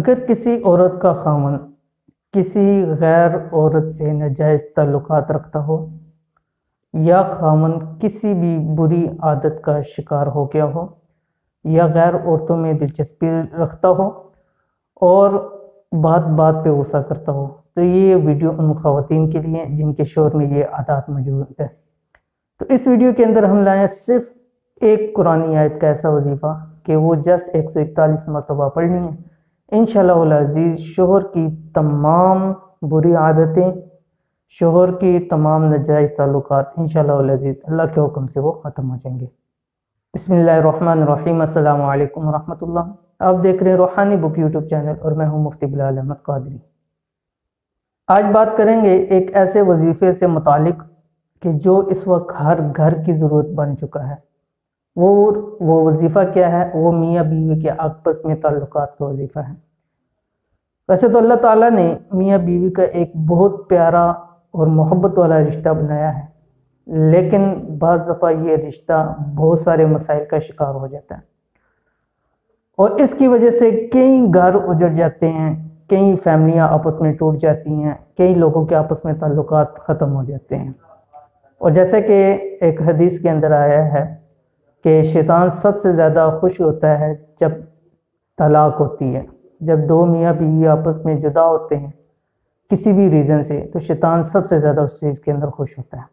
اگر کسی عورت کا خاوند کسی غیر عورت سے ناجائز تعلقات رکھتا ہو یا خاوند کسی بھی بری عادت کا شکار ہو گیا ہو یا غیر عورتوں میں دلچسپی رکھتا ہو اور بات بات پہ غصہ کرتا ہو، تو یہ ویڈیو ان خواتین کے لیے جن کے شوہر میں یہ عادات موجود ہے۔ تو اس ویڈیو کے اندر ہم لائیں صرف ایک قرآنی آیت کا ایسا وظیفہ کہ وہ جسٹ 141 مرتبہ پڑھنی ہے۔ انشاءاللہ العزیز شوہر کی تمام بری عادتیں، شوہر کی تمام ناجائز تعلقات انشاءاللہ العزیز اللہ کے حکم سے وہ ختم ہو جائیں گے۔ بسم اللہ الرحمن الرحیم۔ السلام علیکم ورحمۃ اللہ۔ آپ دیکھ رہے ہیں روحانی بک یوٹیوب چینل اور میں ہوں مفتی بلال احمد قادری۔ آج بات کریں گے ایک ایسے وظیفے سے متعلق کہ جو اس وقت ہر گھر کی ضرورت بن چکا ہے۔ وہ وظیفہ کیا ہے؟ وہ میاں بیوی کے آپس میں تعلقات کا وظیفہ ہے۔ ویسے تو اللہ تعالیٰ نے میاں بیوی کا ایک بہت پیارا اور محبت والا رشتہ بنایا ہے، لیکن بعض دفعہ یہ رشتہ بہت سارے مسائل کا شکار ہو جاتا ہے اور اس کی وجہ سے کئی گھر اجڑ جاتے ہیں، کئی فیملیاں آپس میں ٹوٹ جاتی ہیں، کئی لوگوں کے آپس میں تعلقات ختم ہو جاتے ہیں۔ اور جیسے کہ ایک حدیث کے اندر آیا ہے کہ شیطان سب سے زیادہ خوش ہوتا ہے جب طلاق ہوتی ہے، جب دو میاں بیوی آپس میں جدا ہوتے ہیں کسی بھی ریزن سے، تو شیطان سب سے زیادہ اس چیز کے اندر خوش ہوتا ہے۔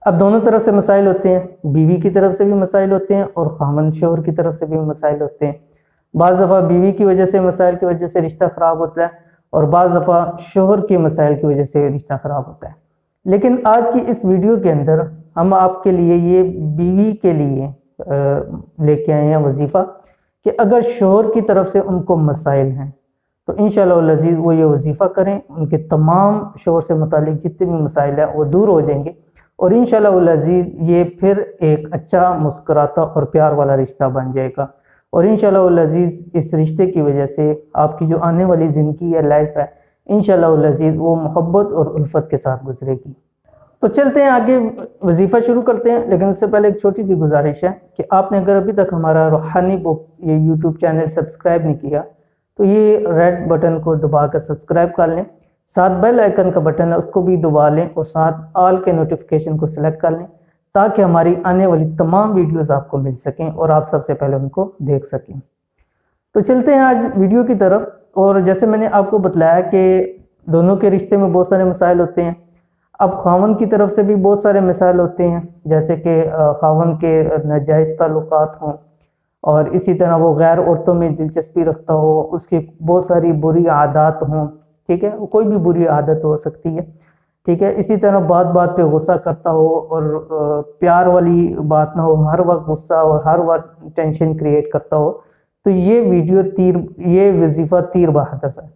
اب دونوں طرف سے مسائل ہوتے ہیں، بیوی کی طرف سے بھی مسائل ہوتے ہیں اور خاوند شوہر کی طرف سے بھی مسائل ہوتے ہیں۔ بعض دفعہ بیوی کی وجہ سے مسائل کی وجہ سے رشتہ خراب ہوتا ہے اور بعض دفعہ شوہر کی مسائل کی وجہ سے رشتہ خراب ہوتا ہے۔ لیکن آج کی اس ویڈیو کے اندر ہم آپ کے لیے یہ بیوی کے لیے لے کے آئے ہیں وظیفہ کہ اگر شوہر کی طرف سے ان کو مسائل ہیں تو انشاءاللہ العزیز وہ یہ وظیفہ کریں، ان کے تمام شوہر سے متعلق جتنے بھی مسائل ہیں وہ دور ہو جائیں گے اور انشاءاللہ العزیز یہ پھر ایک اچھا مسکراتا اور پیار والا رشتہ بن جائے گا اور انشاءاللہ العزیز اس رشتے کی وجہ سے آپ کی جو آنے والی زندگی ہے، لائف ہے، انشاءاللہ العزیز وہ محبت اور الفت کے ساتھ گزرے گی۔ تو چلتے ہیں آگے، وظیفہ شروع کرتے ہیں، لیکن اس سے پہلے ایک چھوٹی سی گزارش ہے کہ آپ نے اگر ابھی تک ہمارا روحانی بک یہ یوٹیوب چینل سبسکرائب نہیں کیا تو یہ ریڈ بٹن کو دبا کر سبسکرائب کر لیں، ساتھ بیل آئیکن کا بٹن ہے اس کو بھی دبا لیں اور ساتھ آل کے نوٹیفیکیشن کو سلیکٹ کر لیں تاکہ ہماری آنے والی تمام ویڈیوز آپ کو مل سکیں اور آپ سب سے پہلے ان کو دیکھ سکیں۔ تو چلتے ہیں آج ویڈیو کی طرف، اور جیسے میں نے آپ کو بتلایا کہ دونوں کے رشتے میں بہت سارے مسائل ہوتے ہیں۔ اب خاوند کی طرف سے بھی بہت سارے مسائل ہوتے ہیں، جیسے کہ خاوند کے ناجائز تعلقات ہوں اور اسی طرح وہ غیر عورتوں میں دلچسپی رکھتا ہو، اس کی بہت ساری بری عادات ہوں، ٹھیک ہے، کوئی بھی بری عادت ہو سکتی ہے، ٹھیک ہے، اسی طرح بات بات پہ غصہ کرتا ہو اور پیار والی بات نہ ہو، ہر وقت غصہ اور ہر وقت ٹینشن کریٹ کرتا ہو، تو یہ وظیفہ تیر بہدف ہے۔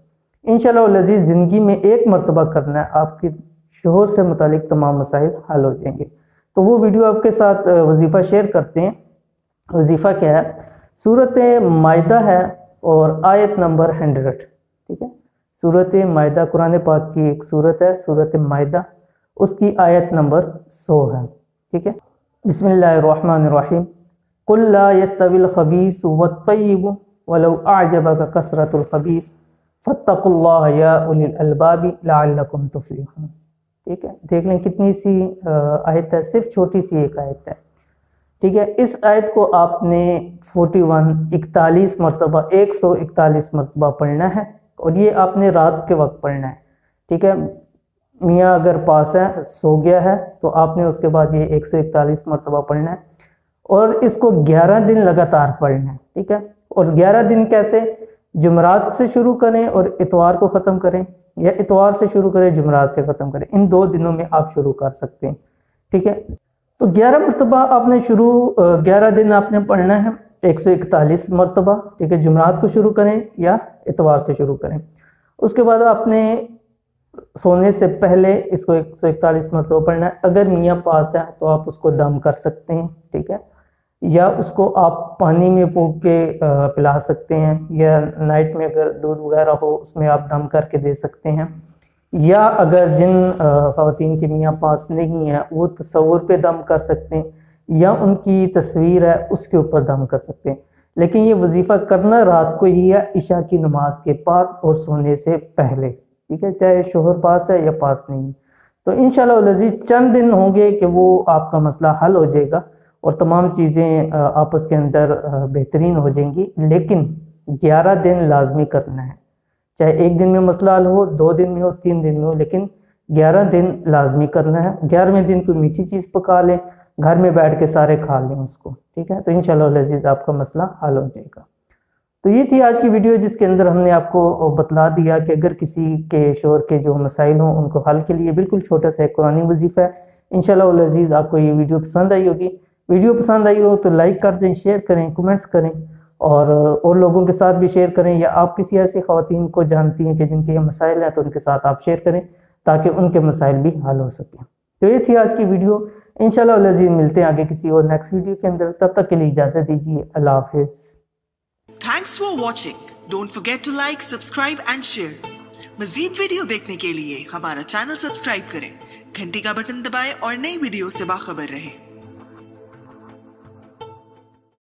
انشاءاللہ العزیز زندگی میں ایک مرتبہ کرنا ہے، آپ کی شوہر سے متعلق تمام مسائل حل ہو جائیں گے۔ تو وہ ویڈیو آپ کے ساتھ وظیفہ شیئر کرتے ہیں۔ وظیفہ کیا ہے؟ سورۃ مائدہ ہے اور آیت نمبر 100، ٹھیک ہے، سورۃ مائدہ قرآن پاک کی ایک سورت ہے، سورۃ مائدہ، اس کی آیت نمبر 100 ہے، ٹھیک ہے۔ بسم اللہ الرحمن الرحیم۔ قل لا يستوي الخبيث والطيب ولو أعجبك كثرة الخبيث فاتقوا الله يا أولي الألباب لعلكم تفلحون، ٹھیک ہے۔ دیکھ لیں کتنی سی آیت ہے، صرف چھوٹی سی ایک آیت ہے، ٹھیک ہے۔ اس آیت کو آپ نے 41 مرتبہ 141 مرتبہ پڑھنا ہے اور یہ آپ نے رات کے وقت پڑھنا ہے، ٹھیک ہے۔ میاں اگر پاس ہے، سو گیا ہے، تو آپ نے اس کے بعد یہ 141 مرتبہ پڑھنا ہے اور اس کو 11 دن لگاتار پڑھنا ہے، ٹھیک ہے۔ اور 11 دن کیسے؟ جمعرات سے شروع کریں اور اتوار کو ختم کریں، یا اتوار سے شروع کریں جمعرات سے ختم کریں، ان 2 دنوں میں آپ شروع کر سکتے ہیں، ٹھیک ہے۔ تو 11 مرتبہ آپ نے 11 دن آپ نے پڑھنا ہے، 141 مرتبہ، ٹھیک ہے۔ جمعرات کو شروع کریں یا اتوار سے شروع کریں۔ اس کے بعد آپ نے سونے سے پہلے اس کو 141 مرتبہ پڑھنا ہے۔ اگر میاں پاس ہے تو آپ اس کو دم کر سکتے ہیں، ٹھیک ہے، یا اس کو آپ پانی میں پھونک کے پلا سکتے ہیں، یا نائٹ میں اگر دودھ وغیرہ ہو اس میں آپ دم کر کے دے سکتے ہیں، یا اگر جن خواتین کے میاں پاس نہیں ہیں وہ تصور پہ دم کر سکتے ہیں، یا ان کی تصویر ہے اس کے اوپر دم کر سکتے ہیں۔ لیکن یہ وظیفہ کرنا رات کو ہی یا عشاء کی نماز کے بعد اور سونے سے پہلے، ٹھیک ہے، چاہے شوہر پاس ہے یا پاس نہیں ہے۔ تو انشاءاللہ العزیز چند دن ہوں گے کہ وہ آپ کا مسئلہ حل ہو جائے گا اور تمام چیزیں آپس کے اندر بہترین ہو جائیں گی، لیکن 11 دن لازمی کرنا ہے، چاہے ایک دن میں مسئلہ حل ہو، 2 دن میں ہو، 3 دن میں ہو، لیکن 11 دن لازمی کرنا ہے۔ 11ویں دن کوئی میٹھی چیز پکا لیں، گھر میں بیٹھ کے سارے کھا لیں اس کو، ٹھیک ہے، تو انشاءاللہ العزیز آپ کا مسئلہ حل ہو جائے گا۔ تو یہ تھی آج کی ویڈیو جس کے اندر ہم نے آپ کو بتلا دیا کہ اگر کسی کے شوہر کے جو مسائل ہوں ان کو حل کے لیے بالکل چھوٹا سا ایک قرآنی وظیفہ ہے۔ انشاءاللہ العزیز آپ کو یہ ویڈیو پسند آئی ہوگی۔ ویڈیو پسند آئی ہو تو لائک کر دیں، شیئر کریں، کمنٹس کریں اور لوگوں کے ساتھ بھی شیئر کریں، یا آپ کسی ایسی خواتین کو جانتی ہیں کہ جن کے یہ مسائل ہیں تو ان کے ساتھ آپ شیئر کریں تاکہ ان کے مسائل بھی حل ہو سکیں۔ تو یہ تھی آج کی ویڈیو، انشاءاللہ العزیز ملتے ہیں آگے کسی اور نیکسٹ ویڈیو کے اندر، تب تک کے لیے اجازت دیجیے، اللہ حافظ۔ Thanks for watching. Don't forget to like, subscribe and share. مزید ویڈیو دیکھنے کے لیے ہمارا چینل سبسکرائب کریں، گھنٹی کا بٹن دبائیں اور نئی ویڈیو سے باخبر رہیں۔